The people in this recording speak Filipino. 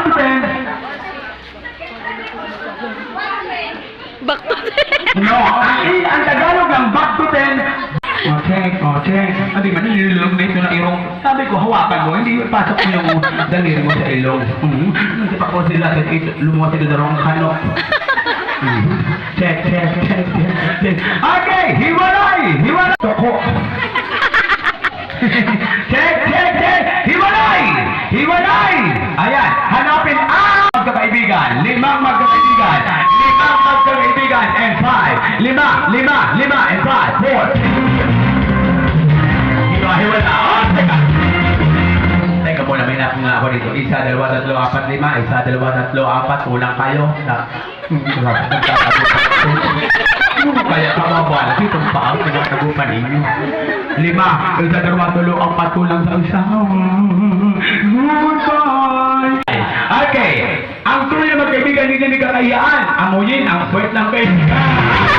to 10. Back to No, ang Tagalog ng back to 10. Okay. Hindi man, nililong na ito na irong. Sabi ko, hawakan mo, hindi pasok mo yung daliri mo sa ilong. Hindi pa ko sila, lumuha sila na rong kanok. Check. Okay, hiwalay! Toko. Check! Hiwalay! Ayan, hanapin ang magkakaibigan. 5 magkakaibigan. 5 magkakaibigan and 5. 5 and 5. 4. Hiwala. Teka muna, may napong nga ako dito. 1, 2, 3, 4, 5. 1, 2, 3, 4. Kulang kayo. Kaya kamabala, itong paang pinagtagupan ninyo. 5, 1, 2, 3, 4, kulang sa isa. Goodbye! Okay, ang tuloy na magkaibigan hindi kakayaan. Amuyin ang puwet ng kaibigan.